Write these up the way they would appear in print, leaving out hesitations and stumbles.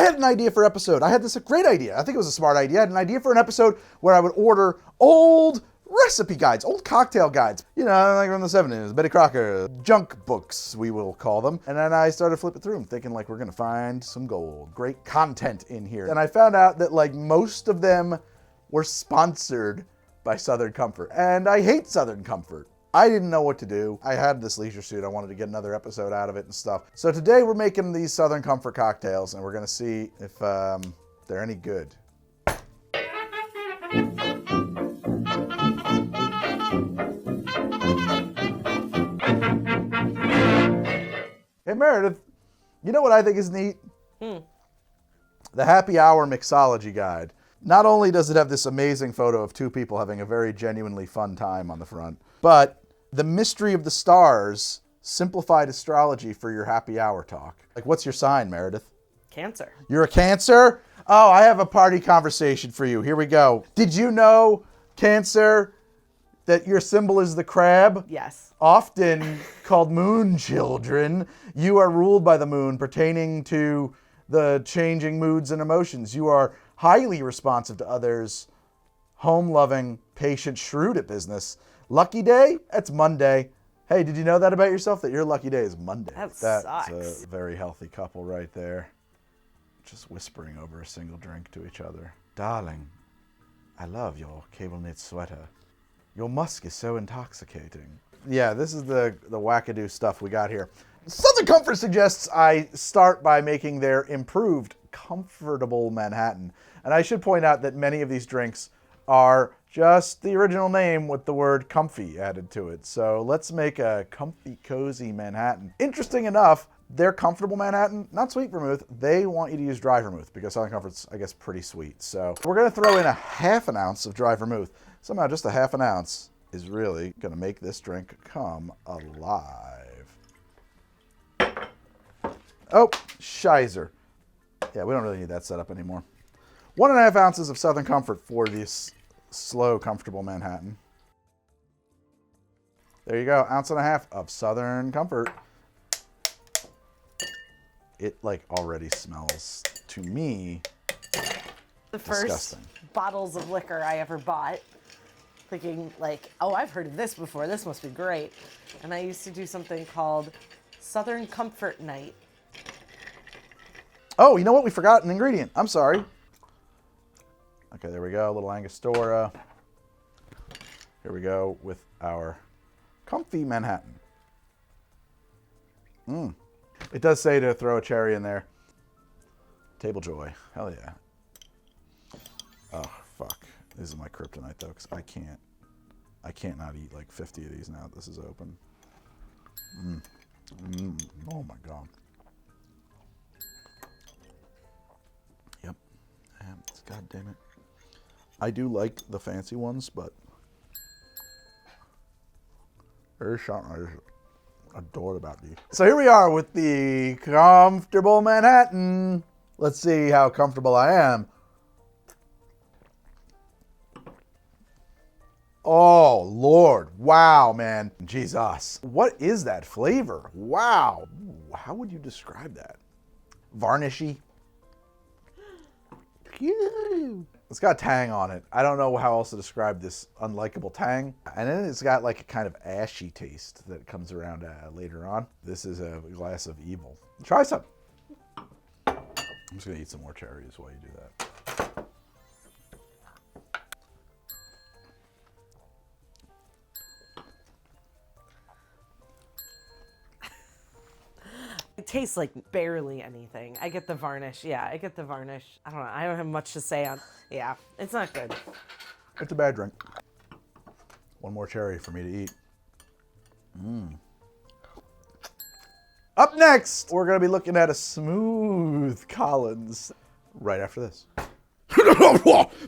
had an idea for episode. I had this great idea. I think it was a smart idea. I had an idea for an episode where I would order old recipe guides, old cocktail guides. You know, like from the 70s, Betty Crocker, junk books, we will call them. And then I started flipping through them, thinking like, we're gonna find some gold. Great content in here. And I found out that like most of them were sponsored by Southern Comfort. And I hate Southern Comfort. I didn't know what to do. I had this leisure suit. I wanted to get another episode out of it and stuff. So today we're making these Southern Comfort cocktails and we're gonna see if they're any good. Hey Meredith, you know what I think is neat? The Happy Hour Mixology Guide. Not only does it have this amazing photo of two people having a very genuinely fun time on the front, but the mystery of the stars, simplified astrology for your happy hour talk. Like, what's your sign, Meredith? Cancer. You're a Cancer? Oh, I have a party conversation for you. Here we go. Did you know, Cancer, that your symbol is the crab? Yes. Often called moon children, you are ruled by the moon, pertaining to the changing moods and emotions. You are highly responsive to others, home-loving, patient, shrewd at business. Lucky day? That's Monday. Hey, did you know that about yourself? That your lucky day is Monday. That's a very healthy couple right there. Just whispering over a single drink to each other. Darling, I love your cable knit sweater. Your musk is so intoxicating. Yeah, this is the wackadoo stuff we got here. Southern Comfort suggests I start by making their improved, comfortable Manhattan. And I should point out that many of these drinks are just the original name with the word comfy added to it. So let's make a comfy, cozy Manhattan. Interesting enough, their comfortable Manhattan, not sweet vermouth, they want you to use dry vermouth because Southern Comfort's, I guess, pretty sweet. So we're gonna throw in a ½ ounce of dry vermouth. Somehow just a ½ ounce is really gonna make this drink come alive. Oh, shizer. Yeah, we don't really need that setup anymore. 1½ ounces of Southern Comfort for this slow, comfortable Manhattan. There you go, 1.5 ounces of Southern Comfort. It like already smells, to me, the first disgusting. Bottles of liquor I ever bought, thinking like, oh, I've heard of this before, this must be great. And I used to do something called Southern Comfort Night. Oh, you know what? We forgot an ingredient. I'm sorry. Okay, there we go. A little angostura. Here we go with our comfy Manhattan. It does say to throw a cherry in there. Table joy. Hell yeah. Oh, fuck. This is my kryptonite, though, because I can't not eat like 50 of these now that this is open. Oh, my God. Yep. God damn it. I do like the fancy ones, but there's something I just adored about these. So here we are with the comfortable Manhattan. Let's see how comfortable I am. Oh, Lord. Wow, man. Jesus. What is that flavor? Wow. How would you describe that? Varnishy. It's got tang on it. I don't know how else to describe this unlikable tang. And then it's got like a kind of ashy taste that comes around later on. This is a glass of evil. Try some. I'm just gonna eat some more cherries while you do that. It tastes like barely anything. I get the varnish. Yeah, I get the varnish. I don't know. I don't have much to say on. Yeah, it's not good. It's a bad drink. One more cherry for me to eat. Up next, we're going to be looking at a smooth Collins right after this.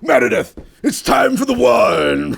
Meredith, it's time for the wine.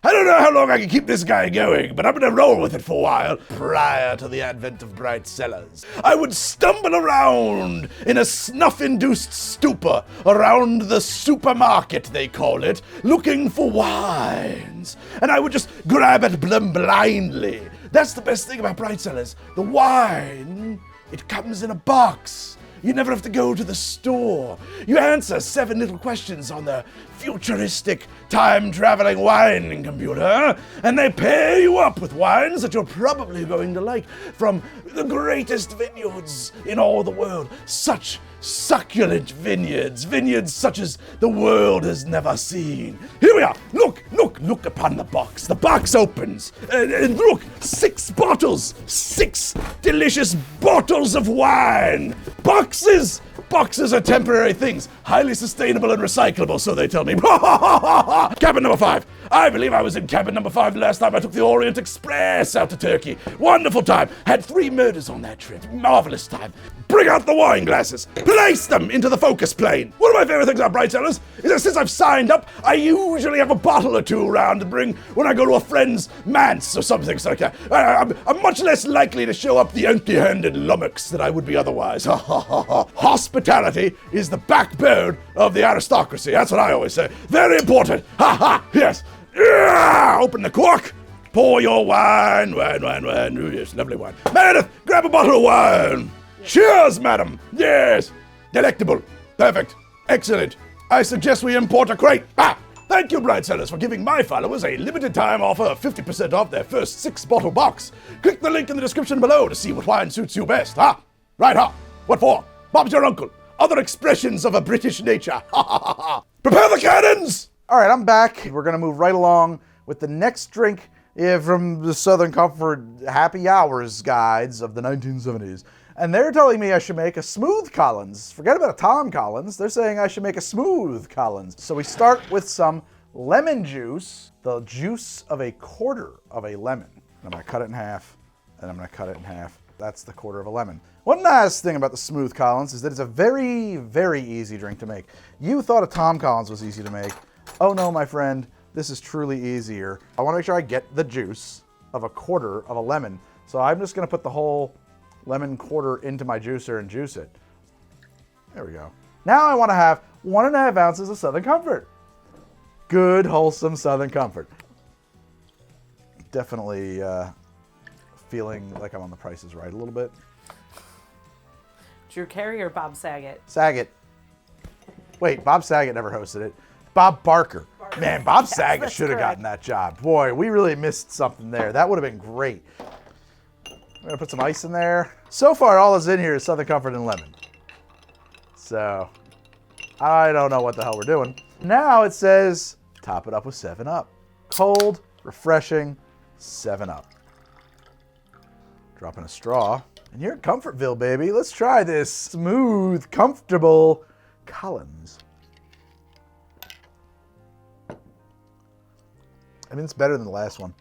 I don't know how long I can keep this guy going, but I'm going to roll with it for a while. Prior to the advent of bright cellars, I would stumble around in a snuff-induced stupor around the supermarket, they call it, looking for wines. And I would just grab at them blindly. That's the best thing about bright cellars. The wine, it comes in a box. You never have to go to the store. You answer 7 little questions on the futuristic time-traveling wine computer, and they pair you up with wines that you're probably going to like from the greatest vineyards in all the world. Such succulent vineyards such as the world has never seen. Here we are. Look upon the box. The box opens, and look, 6 bottles, 6 delicious bottles of wine. Boxes are temporary things, highly sustainable and recyclable, so they tell me. Cabin number 5. I believe I was in cabin number 5 last time I took the Orient Express out to Turkey. Wonderful time. Had 3 murders on that trip. Marvelous time. Bring out the wine glasses. Place them into the focus plane. One of my favorite things about Bright Cellars is that since I've signed up, I usually have a bottle or 2 around to bring when I go to a friend's manse or something like that. I'm much less likely to show up the empty-handed lummox than I would be otherwise. Hospitality is the backbone of the aristocracy. That's what I always say. Very important. Yes. Yeah! Open the cork. Pour your wine. Ooh, yes, lovely wine. Meredith, grab a bottle of wine. Cheers, madam. Yes. Delectable. Perfect. Excellent. I suggest we import a crate. Thank you, Bright Cellars, for giving my followers a limited time offer of 50% off their first 6-bottle box. Click the link in the description below to see what wine suits you best. Right, What for? Bob's your uncle. Other expressions of a British nature. Prepare the cannons! All right, I'm back. We're going to move right along with the next drink from the Southern Comfort Happy Hours guides of the 1970s. And they're telling me I should make a smooth Collins. Forget about a Tom Collins. They're saying I should make a smooth Collins. So we start with some lemon juice, the juice of a quarter of a lemon. And I'm going to cut it in half, and I'm going to cut it in half. That's the quarter of a lemon. One nice thing about the smooth Collins is that it's a very, very easy drink to make. You thought a Tom Collins was easy to make. Oh no, my friend, this is truly easier. I want to make sure I get the juice of a quarter of a lemon. So I'm just going to put the whole lemon quarter into my juicer and juice it. There we go. Now I want to have 1.5 ounces of Southern Comfort. Good, wholesome Southern Comfort. Definitely feeling like I'm on The Price is Right a little bit. Drew Carey or Bob Saget? Saget. Wait, Bob Saget never hosted it. Bob Barker. Man, Bob Saget should have gotten that job. Boy, we really missed something there. That would have been great. I'm going to put some ice in there. So far, all that's in here is Southern Comfort and lemon. So, I don't know what the hell we're doing. Now it says, top it up with 7-Up. Cold, refreshing, 7-Up. Drop in a straw. And you're in Comfortville, baby. Let's try this smooth, comfortable Collins. I mean, it's better than the last one.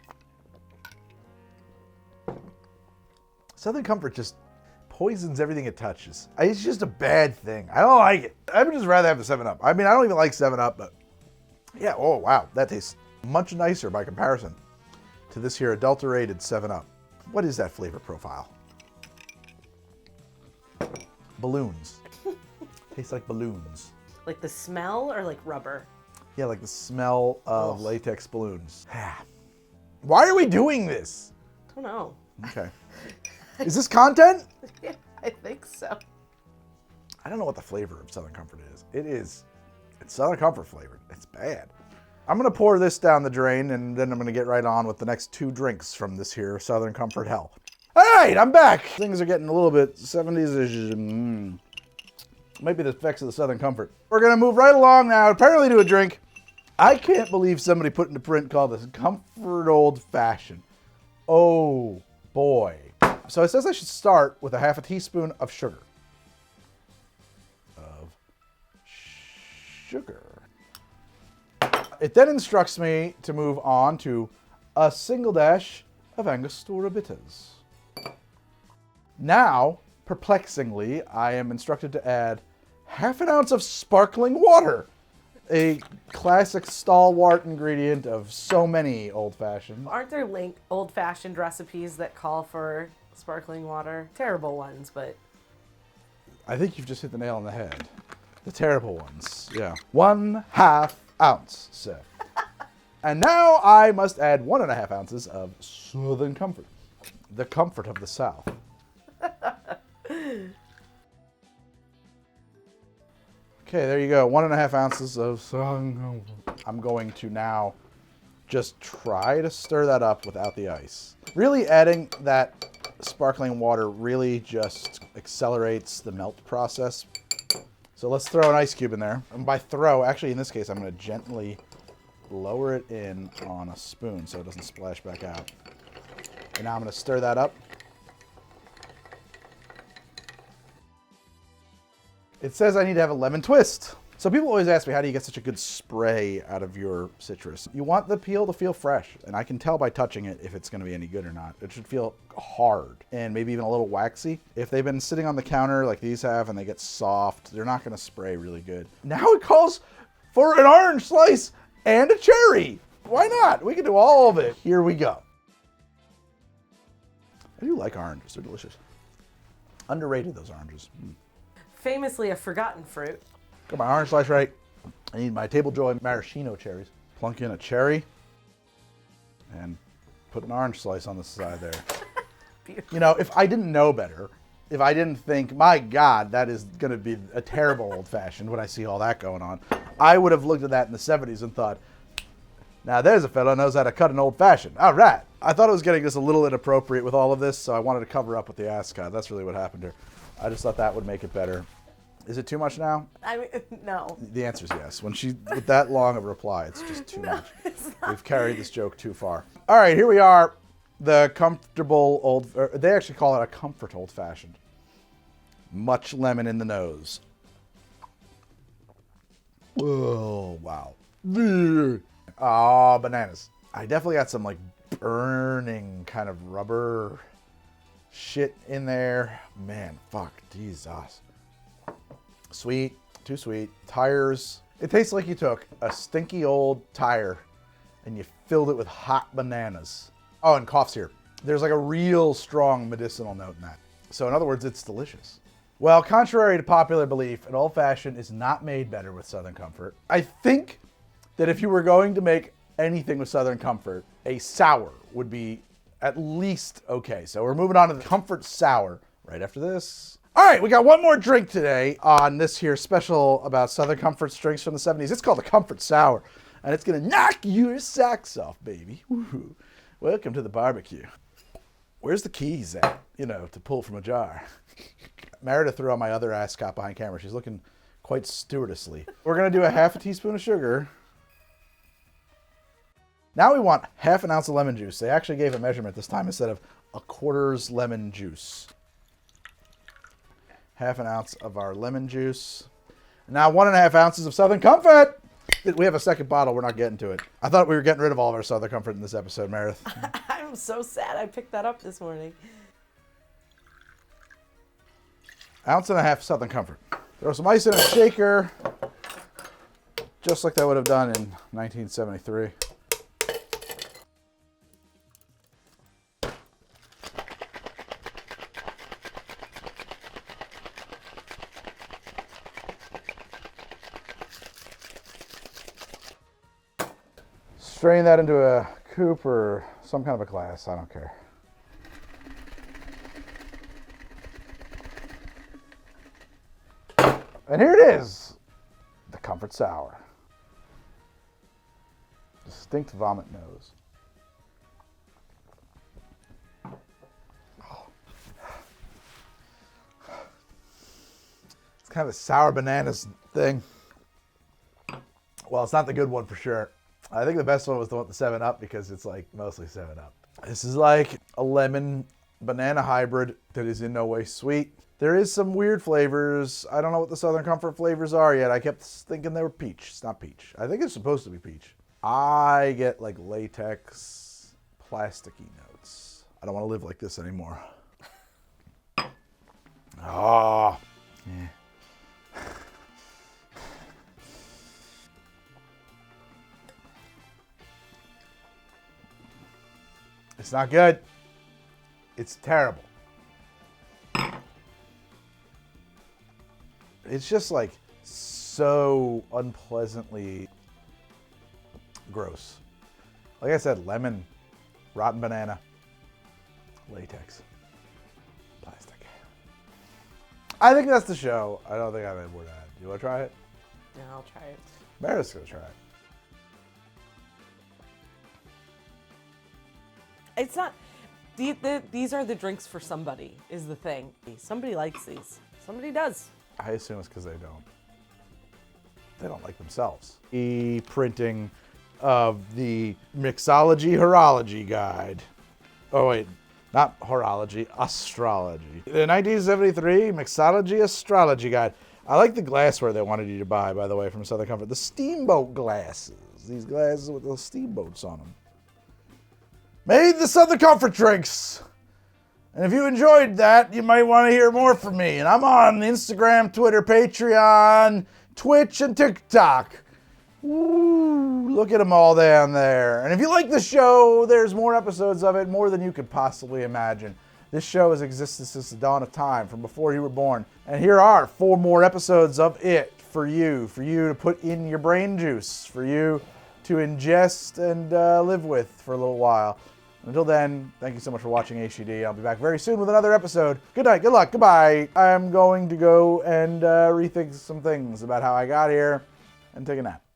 Southern Comfort just poisons everything it touches. It's just a bad thing. I don't like it. I would just rather have the 7-Up. I mean, I don't even like 7-Up, but yeah, oh wow, that tastes much nicer by comparison to this here adulterated 7-Up. What is that flavor profile? Balloons. Tastes like balloons. Like the smell or like rubber? Yeah, like the smell of latex balloons. Why are we doing this? I don't know. Okay. Is this content? Yeah, I think so. I don't know what the flavor of Southern Comfort is. It's Southern Comfort flavored. It's bad. I'm going to pour this down the drain, and then I'm going to get right on with the next 2 drinks from this here Southern Comfort hell. All right, I'm back. Things are getting a little bit 70s-ish. Might be the effects of the Southern Comfort. We're going to move right along now, apparently to a drink I can't believe somebody put into print called this Comfort Old Fashioned. Oh, boy. So it says I should start with a half a teaspoon of sugar. It then instructs me to move on to a single dash of angostura bitters. Now, perplexingly, I am instructed to add half an ounce of sparkling water, a classic stalwart ingredient of so many old-fashioned. Aren't there old-fashioned recipes that call for sparkling water? Terrible ones, but... I think you've just hit the nail on the head. The terrible ones, yeah. 1/2 ounce, sir. And now I must add 1.5 ounces of Southern Comfort, the comfort of the South. Okay, there you go. 1.5 ounces of Southern Comfort. I'm going to now just try to stir that up without the ice. Really adding that sparkling water really just accelerates the melt process. So let's throw an ice cube in there. And by throw, actually in this case, I'm going to gently lower it in on a spoon so it doesn't splash back out. And now I'm going to stir that up. It says I need to have a lemon twist. So people always ask me, how do you get such a good spray out of your citrus? You want the peel to feel fresh, and I can tell by touching it if it's going to be any good or not. It should feel hard and maybe even a little waxy. If they've been sitting on the counter like these have and they get soft, they're not going to spray really good. Now it calls for an orange slice and a cherry. Why not? We can do all of it. Here we go. I do like oranges. They're delicious. Underrated, those oranges. Famously a forgotten fruit. Got my orange slice right. I need my Table Joy maraschino cherries. Plunk in a cherry and put an orange slice on the side there. You know, if I didn't know better, if I didn't think, my God, that is going to be a terrible old-fashioned when I see all that going on, I would have looked at that in the 70s and thought, now there's a fellow who knows how to cut an old-fashioned. All right. I thought it was getting just a little inappropriate with all of this, so I wanted to cover up with the ascot. That's really what happened here. I just thought that would make it better. Is it too much now? I mean, no. The answer is yes. When she, with that long of a reply, it's just too much. We've carried this joke too far. All right, here we are. The comfortable old, they actually call it a comfort old-fashioned. Much lemon in the nose. Oh, wow. Oh, bananas. I definitely got some like burning kind of rubber shit in there. Man, fuck, Jesus. Sweet, too sweet. Tires. It tastes like you took a stinky old tire and you filled it with hot bananas. Oh, and cough syrup. There's like a real strong medicinal note in that. So in other words, it's delicious. Well, contrary to popular belief, an old-fashioned is not made better with Southern Comfort. I think that if you were going to make anything with Southern Comfort, a sour would be at least okay. So we're moving on to the Comfort Sour right after this. All right, we got one more drink today on this here special about Southern Comfort's drinks from the 70s. It's called the Comfort Sour, and it's going to knock your socks off, baby. Woo-hoo. Welcome to the barbecue. Where's the keys at, you know, to pull from a jar? Meredith threw on my other ascot behind camera. She's looking quite stewardessly. We're going to do a half a teaspoon of sugar. Now we want half an ounce of lemon juice. They actually gave a measurement this time instead of a quarter's lemon juice. Half an ounce of our lemon juice. Now 1.5 ounces of Southern Comfort. We have a second bottle. We're not getting to it. I thought we were getting rid of all of our Southern Comfort in this episode, Meredith. I'm so sad I picked that up this morning. 1.5 ounces Southern Comfort. Throw some ice in a shaker, just like they would have done in 1973. Strain that into a coupe or some kind of a glass. I don't care. And here it is, the Comfort Sour. Distinct vomit nose. Oh. It's kind of a sour bananas thing. Well, it's not the good one for sure. I think the best one was the one with the 7-Up because it's like mostly 7-Up. This is like a lemon banana hybrid that is in no way sweet. There is some weird flavors. I don't know what the Southern Comfort flavors are yet. I kept thinking they were peach. It's not peach. I think it's supposed to be peach. I get like latex, plasticky notes. I don't want to live like this anymore. Oh, yeah. It's not good. It's terrible. It's just like so unpleasantly gross. Like I said, lemon, rotten banana, latex, plastic. I think that's the show. I don't think I have any more to add. You want to try it? Yeah, I'll try it. Meredith's gonna try it. It's not. These are the drinks for somebody, is the thing. Somebody likes these. Somebody does. I assume it's because they don't. They don't like themselves. The printing of the Mixology Horology Guide. Oh wait, not horology, astrology. The 1973 Mixology Astrology Guide. I like the glassware they wanted you to buy, by the way, from Southern Comfort. The steamboat glasses. These glasses with those steamboats on them. Made the Southern Comfort drinks. And if you enjoyed that, you might want to hear more from me. And I'm on Instagram, Twitter, Patreon, Twitch, and TikTok. Woo, look at them all down there. And if you like the show, there's more episodes of it, more than you could possibly imagine. This show has existed since the dawn of time, from before you were born. And here are 4 more episodes of it for you to put in your brain juice, for you to ingest and live with for a little while. Until then, thank you so much for watching HED. I'll be back very soon with another episode. Good night, good luck, goodbye. I'm going to go and rethink some things about how I got here and take a nap.